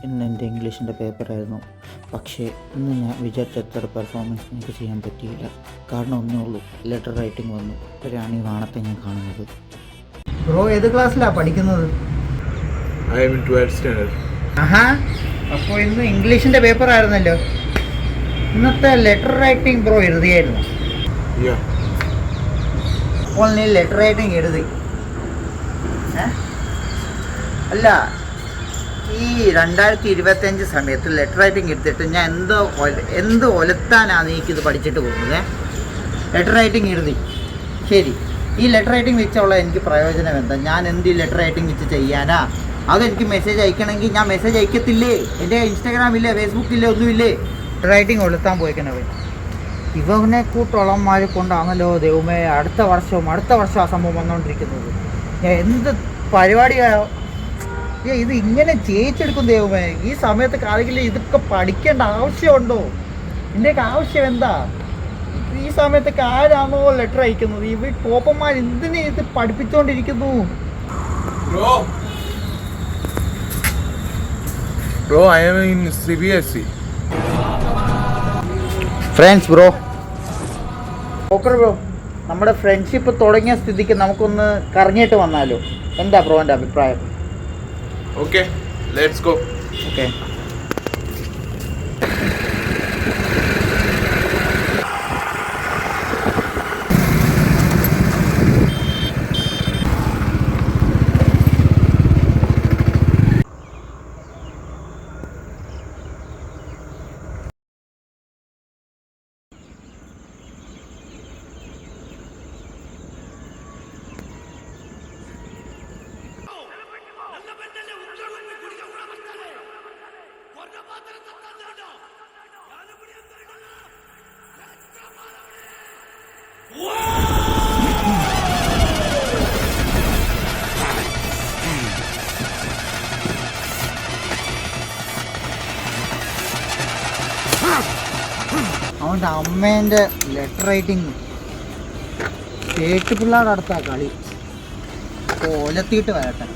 ഇന്ന് എൻ്റെ ഇംഗ്ലീഷിൻ്റെ പേപ്പറായിരുന്നു. പക്ഷേ ഇന്ന് ഞാൻ വിചാരിച്ചത്ര പെർഫോമൻസ് എനിക്ക് ചെയ്യാൻ പറ്റിയില്ല. കാരണം ഒന്നേ ഉള്ളൂ, ലെറ്റർ റൈറ്റിംഗ് വന്നു. ഇപ്പോഴാണ് ഈ വാണത്തെ ഞാൻ കാണുന്നത്. ബ്രോ ഏത് ക്ലാസ്സിലാണ് പഠിക്കുന്നത്? I am in 12th standard. ആഹാ, അപ്പോൾ ഇന്ന് ഇംഗ്ലീഷിൻ്റെ പേപ്പറായിരുന്നല്ലോ. ഇന്നത്തെ ലെറ്റർ റൈറ്റിംഗ് ബ്രോ എഴുതിയായിരുന്നു. Yeah. അപ്പോൾ നീ ലെറ്റർ റൈറ്റിംഗ് എഴുതി? അല്ല, ഈ 2025 സമയത്ത് ലെറ്റർ റൈറ്റിംഗ് എടുത്തിട്ട് ഞാൻ എന്ത് ഒലത്താനാണ് എനിക്കിത് പഠിച്ചിട്ട് പോകുന്നത്? ലെറ്റർ റൈറ്റിംഗ് എഴുതി, ശരി. ഈ ലെറ്റർ റൈറ്റിംഗ് വെച്ചുള്ള എനിക്ക് പ്രയോജനം എന്താ? ഞാൻ എന്ത് ലെറ്റർ റൈറ്റിംഗ് വെച്ച് ചെയ്യാനാ? അതെനിക്ക് മെസ്സേജ് അയക്കണമെങ്കിൽ ഞാൻ മെസ്സേജ് അയക്കത്തില്ലേ? എൻ്റെ ഇൻസ്റ്റാഗ്രാമില്ലേ, ഫേസ്ബുക്കില്ലേ, ഒന്നുമില്ലേ? ലെറ്റർ റൈറ്റിംഗ് ഒലത്താൻ പോയിക്കണവൻ ഇവനെ കൂട്ടുള്ളമാരെ കൊണ്ടാണല്ലോ ദൈവമേ അടുത്ത വർഷം ആ സംഭവം വന്നുകൊണ്ടിരിക്കുന്നത്. എന്ത് പരിപാടിയായോ ഇത് ഇങ്ങനെ ജയിച്ചെടുക്കും ദൈവമേ? ഈ സമയത്ത് കാലങ്ങളിൽ ഇതൊക്കെ പഠിക്കേണ്ട ആവശ്യമുണ്ടോ? ഇതിൻ്റെയൊക്കെ ആവശ്യം എന്താ? ഈ സമയത്തൊക്കെ ആരാണോ ലെറ്റർ അയക്കുന്നത്? ഇവ കോപ്പന്മാർ എന്തിനെ ഇത് പഠിപ്പിച്ചുകൊണ്ടിരിക്കുന്നു? Bro, I am in CBSE. Friends bro, നമ്മുടെ ഫ്രണ്ട്ഷിപ്പ് തുടങ്ങിയ സ്ഥിതിക്ക് നമുക്കൊന്ന് കറങ്ങിയിട്ട് വന്നാലോ? എന്താ ബ്രോൻ്റെ അഭിപ്രായം? Okay, let's go. ഓക്കെ. അവൻ്റെ അമ്മേൻ്റെ ലെറ്റർ റൈറ്റിംഗ് കേട്ട് പിള്ളേരുടെ അടുത്താ കളി. ഒലത്തിയിട്ട് വരട്ടെ.